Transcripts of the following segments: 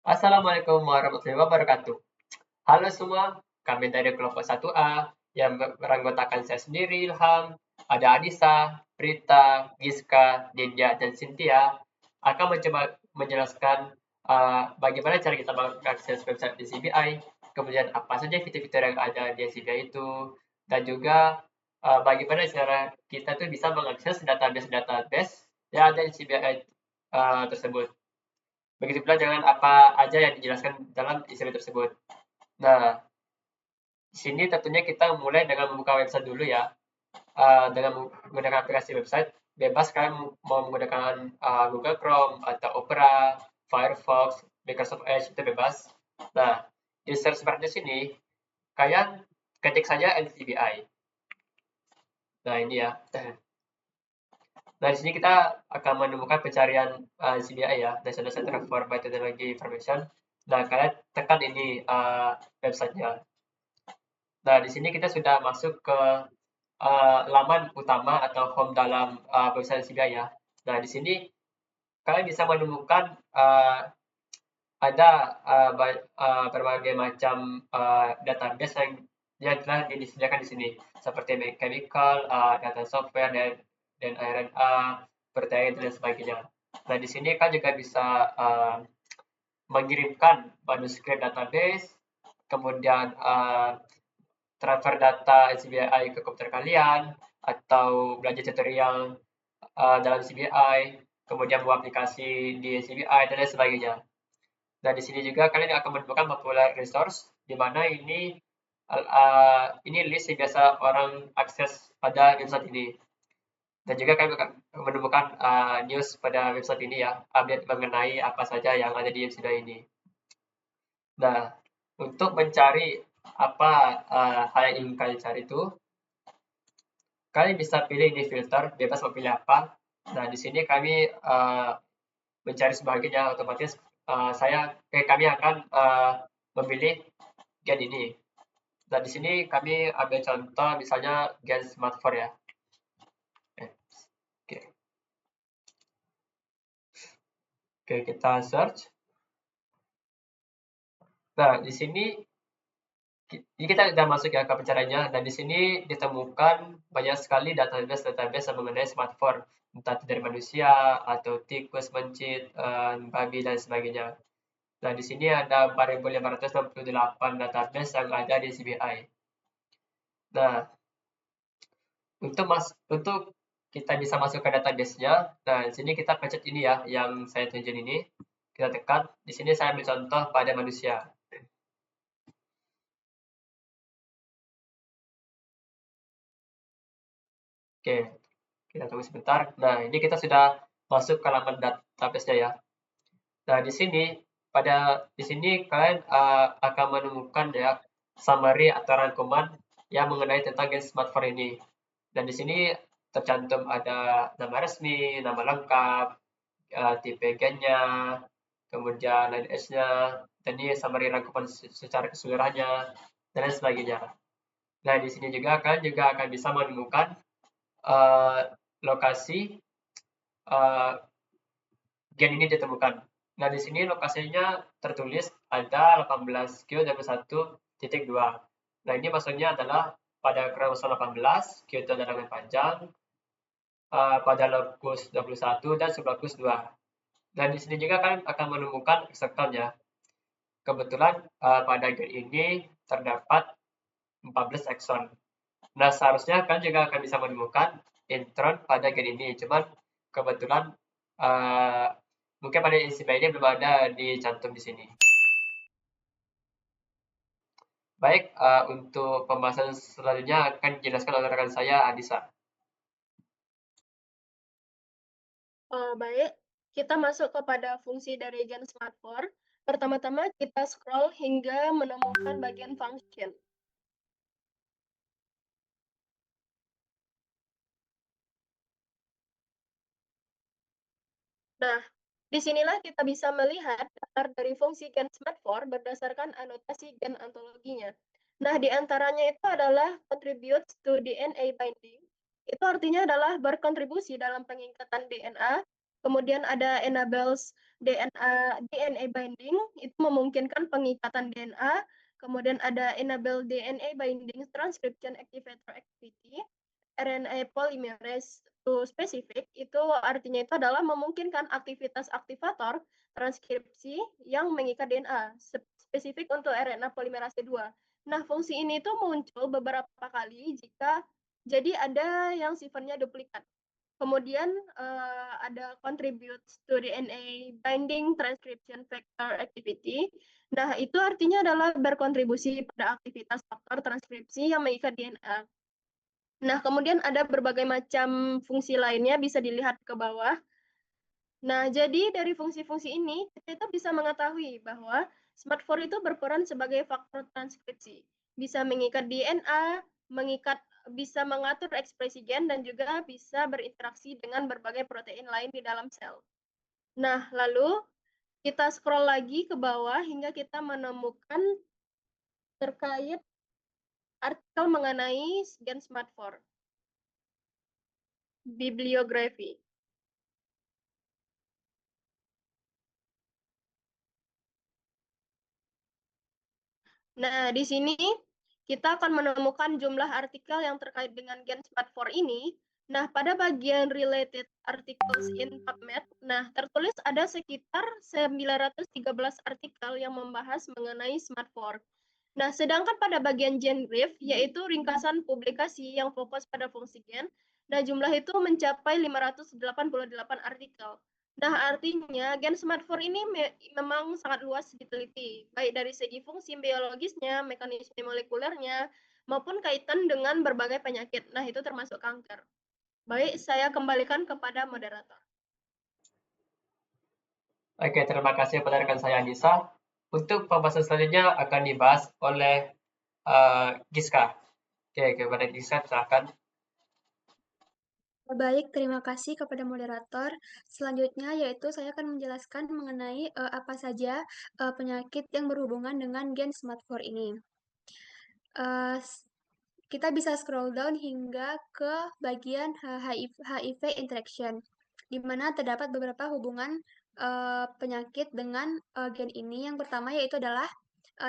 Assalamualaikum warahmatullahi wabarakatuh. Halo semua, kami dari kelompok 1A yang beranggotakan saya sendiri, Ilham, ada Anissa, Prita, Giska, Nindya, dan Cynthia akan mencoba menjelaskan bagaimana cara kita mengakses website di CBI, kemudian apa saja fitur-fitur yang ada di CBI itu, dan juga bagaimana cara kita tuh bisa mengakses database-database yang ada di CBI tersebut. Begitu pula dengan apa aja yang dijelaskan dalam isi tersebut. Nah, di sini tentunya kita mulai dengan membuka website dulu ya. Dengan menggunakan aplikasi website, bebas kalian mau menggunakan Google Chrome atau Opera, Firefox, Microsoft Edge itu bebas. Nah, di search bar di sini kalian ketik saja NCBI. Nah, ini ya. Nah, di sini kita akan menemukan pencarian CBI ya, National Center for Biotechnology Information. Nah, kalian tekan ini websitenya. Nah, di sini kita sudah masuk ke laman utama atau home dalam website CBI ya. Nah, di sini kalian bisa menemukan ada berbagai macam database yang telah disediakan di sini, seperti chemical, data software, dan RNA, protein, dan sebagainya. Nah, di sini kan juga bisa mengirimkan manuskrip database, kemudian transfer data CBI ke komputer kalian, atau belajar tutorial dalam CBI, kemudian buat aplikasi di CBI, dan lain sebagainya. Nah, di sini juga kalian akan menemukan popular resource, di mana ini list yang biasa orang akses pada website ini. Dan juga kalian akan menemukan news pada website ini ya, update mengenai apa saja yang ada di website ini. Nah, untuk mencari apa hal yang ingin kalian cari itu, kalian bisa pilih di filter, bebas mau pilih apa. Nah, di sini kami mencari sebagainya, otomatis kami akan memilih gen ini. Nah, di sini kami ambil contoh misalnya gen smartphone ya. Oke, Oke, kita search. Nah, di sini ini kita sudah masuk ya ke pencariannya, dan di sini ditemukan banyak sekali database yang mengenai smartphone, entah itu dari manusia atau tikus, mencit, babi dan sebagainya. Nah, di sini ada 4.568 database yang ada di CBI. Nah, untuk kita bisa masuk ke database-nya, nah di sini kita pencet ini ya, yang saya tunjuk ini, kita tekan. Di sini saya ambil contoh pada manusia. Oke, kita tunggu sebentar. Nah, ini kita sudah masuk ke halaman database-nya ya. Nah, di sini kalian akan menemukan ya summary atau rangkuman yang mengenai tentang game smartphone ini. Dan di sini tercantum ada nama resmi, nama lengkap, tipe gennya, kemudian lineage-nya, dan ini summary rangkuman secara keseluruhannya, dan lain sebagainya. Nah, di sini juga kalian juga akan bisa menemukan uh, lokasi uh, gen ini ditemukan. Nah, di sini lokasinya tertulis ada 18Q21.2. Nah, ini maksudnya adalah pada kromosom 18, Q itu adalah dengan panjang, pada lokus 21 dan sublokus 2. Dan di sini juga kalian akan menemukan ekstraktornya. Kebetulan pada gen ini terdapat 14 ekson. Nah, seharusnya kalian juga akan bisa menemukan intron pada gen ini. Cuman kebetulan uh, mungkin pada isi ini belum ada dicantum di sini. Baik, untuk pembahasan selanjutnya akan dijelaskan oleh rekan saya, Adisa. Baik, kita masuk kepada fungsi dari Gen Smartphone. Pertama-tama kita scroll hingga menemukan bagian function. Nah, disinilah kita bisa melihat daftar dari fungsi Gen Smartphone berdasarkan anotasi gen ontologinya. Nah, di antaranya itu adalah contributes to DNA binding. Itu artinya adalah berkontribusi dalam pengikatan DNA. Kemudian ada enables DNA binding, itu memungkinkan pengikatan DNA. Kemudian ada enable DNA binding transcription activator activity. RNA polymerase to specific, itu artinya itu adalah memungkinkan aktivitas aktivator transkripsi yang mengikat DNA spesifik untuk RNA polimerase 2. Nah, fungsi ini tuh muncul beberapa kali jika jadi ada yang sifatnya duplikat. Kemudian ada contributes to DNA binding transcription factor activity. Nah, itu artinya adalah berkontribusi pada aktivitas faktor transkripsi yang mengikat DNA. Nah, kemudian ada berbagai macam fungsi lainnya bisa dilihat ke bawah. Nah, jadi dari fungsi-fungsi ini kita bisa mengetahui bahwa SMART4 itu berperan sebagai faktor transkripsi. Bisa mengikat DNA, bisa mengatur ekspresi gen dan juga bisa berinteraksi dengan berbagai protein lain di dalam sel. Nah, lalu kita scroll lagi ke bawah hingga kita menemukan terkait artikel mengenai gen SMART4. Bibliografi. Nah, di sini kita akan menemukan jumlah artikel yang terkait dengan Gen SMART4 ini. Nah, pada bagian related articles in PubMed, nah tertulis ada sekitar 913 artikel yang membahas mengenai SMART4. Nah, sedangkan pada bagian GenRef, yaitu ringkasan publikasi yang fokus pada fungsi gen, nah jumlah itu mencapai 588 artikel. Nah, artinya gen SMART4 ini memang sangat luas diteliti, baik dari segi fungsi biologisnya, mekanisme molekulernya, maupun kaitan dengan berbagai penyakit. Nah, itu termasuk kanker. Baik, saya kembalikan kepada moderator. Oke, terima kasih kepada rekan saya Anissa. Untuk pembahasan selanjutnya akan dibahas oleh Giska. Oke, kepada Giska, silakan. Baik, terima kasih kepada moderator. Selanjutnya yaitu saya akan menjelaskan mengenai apa saja penyakit yang berhubungan dengan gen SMART4 ini. Kita bisa scroll down hingga ke bagian HIV interaction, di mana terdapat beberapa hubungan penyakit dengan gen ini. Yang pertama yaitu adalah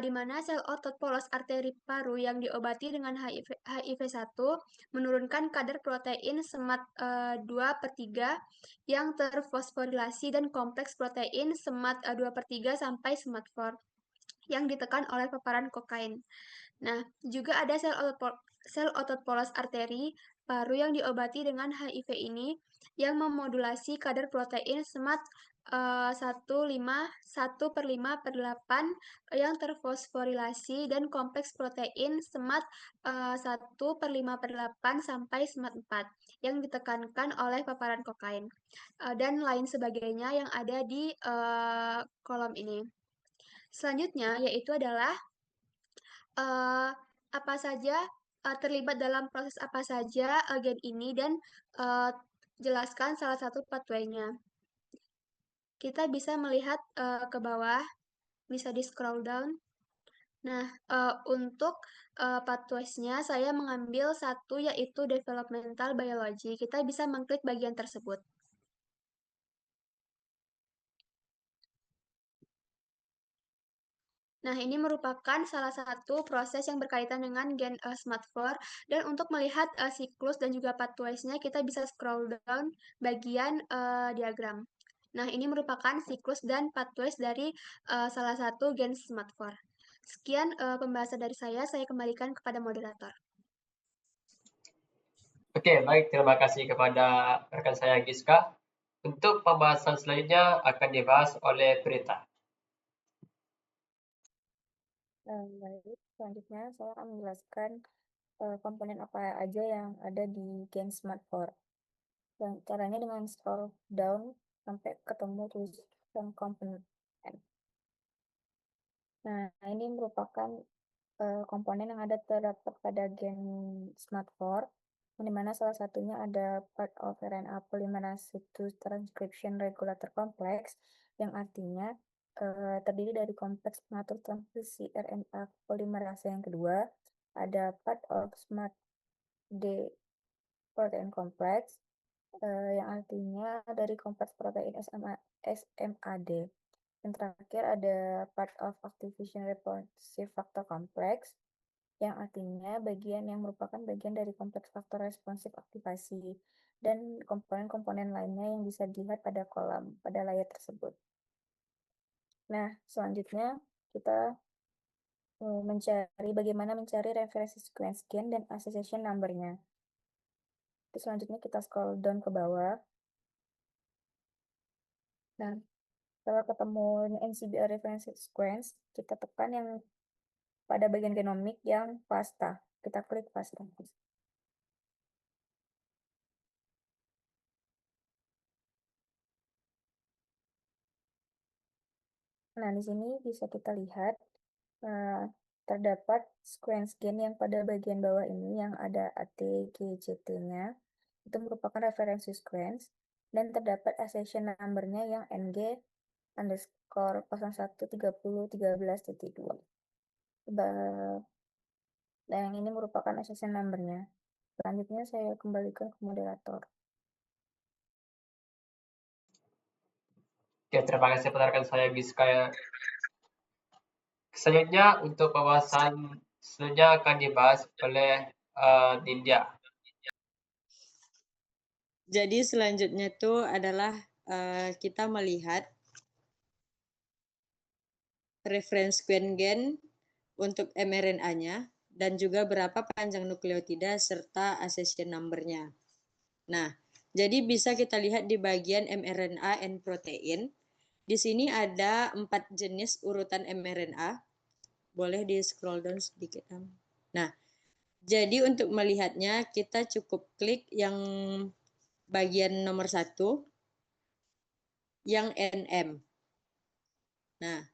di mana sel otot polos arteri paru yang diobati dengan HIV-1 menurunkan kadar protein SMAD 2/3 yang terfosforilasi dan kompleks protein SMAD 2/3 sampai SMAD4 yang ditekan oleh paparan kokain. Nah, juga ada sel otot polos arteri paru yang diobati dengan HIV ini yang memodulasi kadar protein SMAD 1/5/8 yang terfosforilasi dan kompleks protein SMAD 1/5/8 sampai SMAD 4 yang ditekankan oleh paparan kokain dan lain sebagainya yang ada di kolom ini. Selanjutnya yaitu adalah apa saja terlibat dalam proses apa saja gen ini dan jelaskan salah satu pathway-nya. Kita bisa melihat ke bawah, bisa di scroll down. Nah, untuk pathways-nya saya mengambil satu yaitu developmental biology. Kita bisa mengklik bagian tersebut. Nah, ini merupakan salah satu proses yang berkaitan dengan gen SMART4. Dan untuk melihat siklus dan juga pathways-nya, kita bisa scroll down bagian diagram. Nah, ini merupakan siklus dan pathways dari salah satu gen SMART4. Sekian pembahasan dari saya kembalikan kepada moderator. Oke, baik. Terima kasih kepada rekan saya Giska. Untuk pembahasan selanjutnya akan dibahas oleh Prita. Baik, selanjutnya saya akan menjelaskan komponen apa aja yang ada di gen SMART4. Dan caranya dengan scroll down sampai ketemu tulisan komponen. Nah, ini merupakan komponen yang terdapat pada gen SMART4, di mana salah satunya ada part of RNA polymerase II transcription regulator complex, yang artinya terdiri dari kompleks pengatur transkripsi RNA polimerase yang kedua, ada part of SMART D protein complex, yang artinya dari kompleks protein SMAD. Yang terakhir ada part of activation responsive factor complex, yang artinya bagian yang merupakan bagian dari kompleks faktor responsif aktivasi dan komponen-komponen lainnya yang bisa dilihat pada layar tersebut. Nah, selanjutnya kita bagaimana mencari referensi sequence gen dan association number-nya. Selanjutnya kita scroll down ke bawah. Nah, setelah ketemu NCBR reference sequence, kita tekan yang pada bagian genomik yang FASTA. Kita klik FASTA. Nah, di sini bisa kita lihat terdapat sequence gen yang pada bagian bawah ini yang ada ATGCT-nya. Itu merupakan referensi sequence. Dan terdapat accession number-nya yang NG_013013.2. Nah, yang ini merupakan accession number-nya. Selanjutnya saya kembalikan ke moderator. Oke, terima kasih rekan saya Giska. Selanjutnya untuk pembahasan selanjutnya akan dibahas oleh Nindya. Jadi selanjutnya itu adalah kita melihat reference sequence gen untuk mRNA-nya dan juga berapa panjang nukleotida serta accession number-nya. Nah, jadi bisa kita lihat di bagian mRNA and protein. Di sini ada 4 jenis urutan mRNA. Boleh di scroll down sedikit. Nah, jadi untuk melihatnya kita cukup klik yang bagian nomor 1 yang NM. Nah,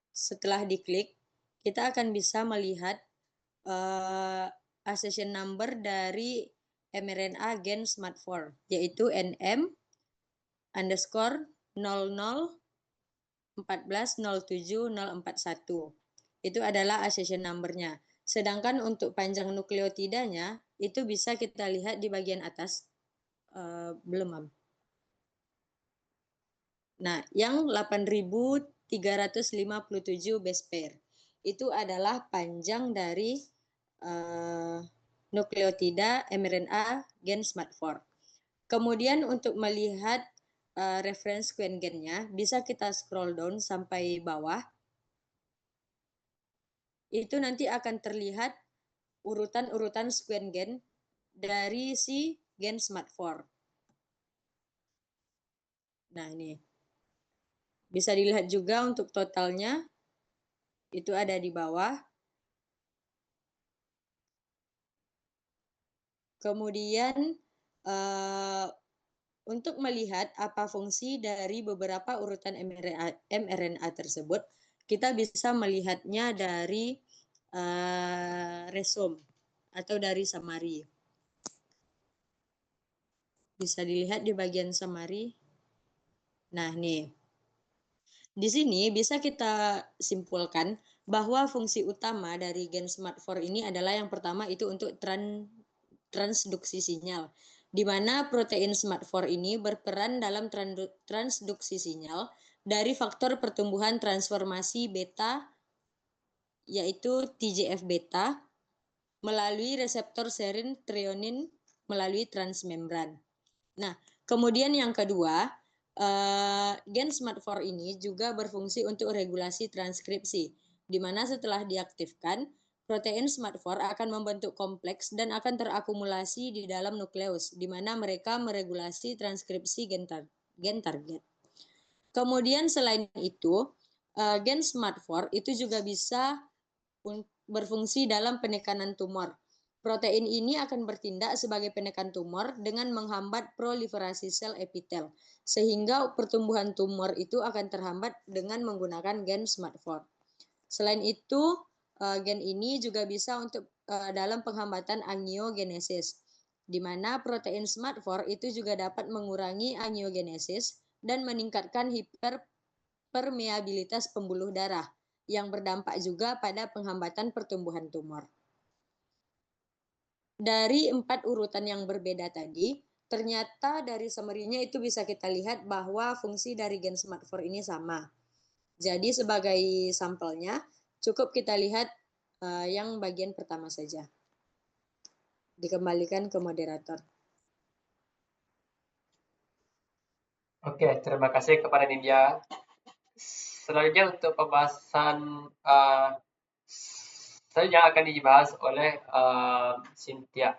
setelah diklik, kita akan bisa melihat accession number dari mRNA gen SMAD4, yaitu NM underscore 0014007041. Itu adalah accession number-nya. Sedangkan untuk panjang nukleotidanya, itu bisa kita lihat di bagian atas. Belum, Mam. Nah, yang 8357 base pair. Itu adalah panjang dari nukleotida mRNA gen SMAD4. Kemudian untuk melihat reference sequence gen-nya, bisa kita scroll down sampai bawah. Itu nanti akan terlihat urutan-urutan sequence gen dari si gen SMAD4. Nah, ini. Bisa dilihat juga untuk totalnya. Itu ada di bawah. Kemudian untuk melihat apa fungsi dari beberapa urutan mRNA tersebut, kita bisa melihatnya dari resume atau dari summary. Bisa dilihat di bagian summary. Nah, nih. Di sini bisa kita simpulkan bahwa fungsi utama dari gen SMAD4 ini adalah yang pertama itu untuk transduksi sinyal, di mana protein SMAD4 ini berperan dalam transduksi sinyal dari faktor pertumbuhan transformasi beta, yaitu TGF-beta, melalui reseptor serin threonine melalui transmembran. Nah, kemudian yang kedua, gen SMAD4 ini juga berfungsi untuk regulasi transkripsi, di mana setelah diaktifkan, protein SMAD4 akan membentuk kompleks dan akan terakumulasi di dalam nukleus, di mana mereka meregulasi transkripsi gen target. Kemudian selain itu, gen SMAD4 itu juga bisa berfungsi dalam penekanan tumor. Protein ini akan bertindak sebagai penekan tumor dengan menghambat proliferasi sel epitel, sehingga pertumbuhan tumor itu akan terhambat dengan menggunakan gen SMAD4. Selain itu, gen ini juga bisa untuk dalam penghambatan angiogenesis, di mana protein SMAD4 itu juga dapat mengurangi angiogenesis dan meningkatkan hiperpermeabilitas pembuluh darah, yang berdampak juga pada penghambatan pertumbuhan tumor. Dari 4 urutan yang berbeda tadi, ternyata dari summary-nya itu bisa kita lihat bahwa fungsi dari gen SMART4 ini sama. Jadi sebagai sampelnya, cukup kita lihat yang bagian pertama saja. Dikembalikan ke moderator. Oke, terima kasih kepada Nindya. Selanjutnya untuk pembahasan selanjutnya akan dibahas oleh Cynthia.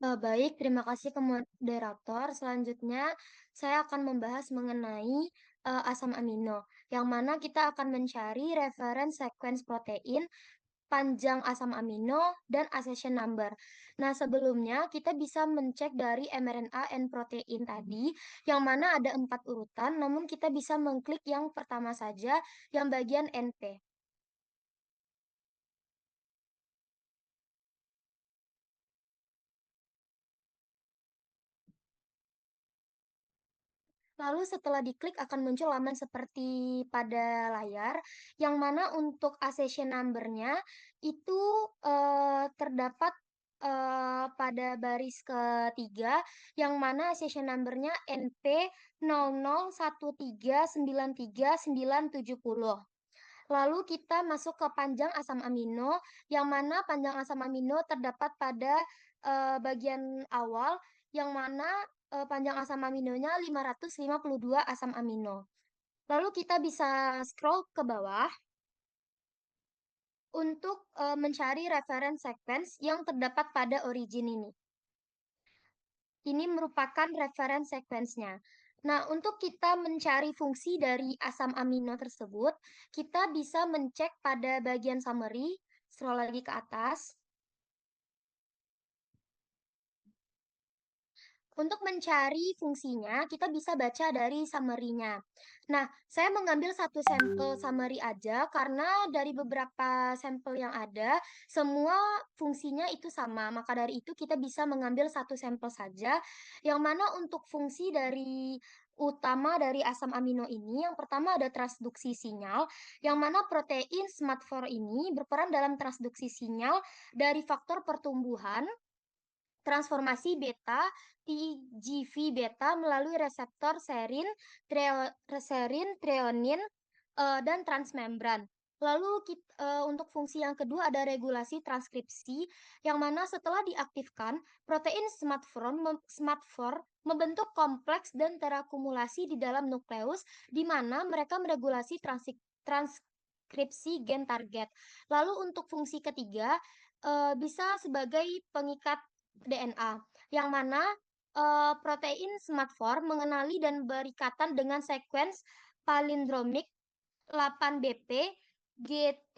Baik, terima kasih ke moderator. Selanjutnya, saya akan membahas mengenai asam amino, yang mana kita akan mencari reference sequence protein, panjang asam amino, dan accession number. Nah, sebelumnya kita bisa mencek dari mRNA and protein tadi, yang mana ada 4 urutan, namun kita bisa mengklik yang pertama saja, yang bagian NP. Lalu setelah diklik akan muncul laman seperti pada layar, yang mana untuk accession number-nya itu terdapat pada baris ketiga, yang mana accession number-nya NP 0013939970. Lalu kita masuk ke panjang asam amino, yang mana panjang asam amino terdapat pada bagian awal, yang mana panjang asam aminonya 552 asam amino. Lalu kita bisa scroll ke bawah untuk mencari reference sequence yang terdapat pada origin ini. Ini merupakan reference sequence-nya. Nah, untuk kita mencari fungsi dari asam amino tersebut, kita bisa mencek pada bagian summary, scroll lagi ke atas. Untuk mencari fungsinya, kita bisa baca dari summary-nya. Nah, saya mengambil satu sampel summary aja karena dari beberapa sampel yang ada, semua fungsinya itu sama. Maka dari itu kita bisa mengambil satu sampel saja, yang mana untuk fungsi dari utama dari asam amino ini, yang pertama ada transduksi sinyal, yang mana protein SMART4 ini berperan dalam transduksi sinyal dari faktor pertumbuhan, transformasi beta, TGV beta melalui reseptor serin, treonin, dan transmembran. Lalu untuk fungsi yang kedua ada regulasi transkripsi, yang mana setelah diaktifkan, protein SMART4 membentuk kompleks dan terakumulasi di dalam nukleus, di mana mereka meregulasi transkripsi gen target. Lalu untuk fungsi ketiga, bisa sebagai pengikat DNA, yang mana protein SMART4 mengenali dan berikatan dengan sekuens palindromik 8BP GT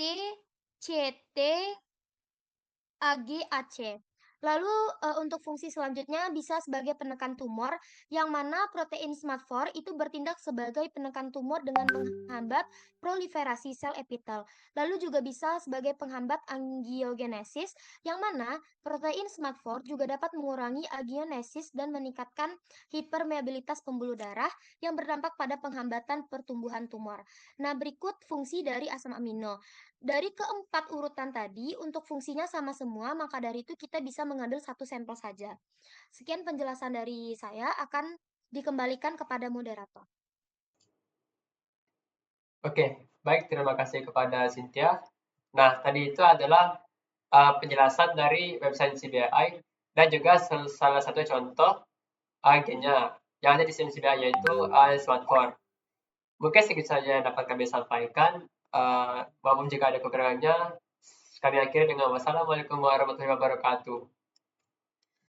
CT AGAC. Lalu untuk fungsi selanjutnya bisa sebagai penekan tumor, yang mana protein SMART4 itu bertindak sebagai penekan tumor dengan menghambat proliferasi sel epitel. Lalu juga bisa sebagai penghambat angiogenesis, yang mana protein SMART4 juga dapat mengurangi angiogenesis dan meningkatkan hipermeabilitas pembuluh darah yang berdampak pada penghambatan pertumbuhan tumor. Nah, berikut fungsi dari asam amino. Dari keempat urutan tadi, untuk fungsinya sama semua, maka dari itu kita bisa mengambil satu sampel saja. Sekian penjelasan dari saya, akan dikembalikan kepada moderator. Oke, baik, terima kasih kepada Cynthia. Nah, tadi itu adalah penjelasan dari website CBI dan juga salah satu contoh gennya yang ada di CBI, yaitu SMART4. Mungkin segitu saja yang dapat kami sampaikan. Maupun jika ada kekurangannya, kami akhiri dengan wassalamualaikum warahmatullahi wabarakatuh.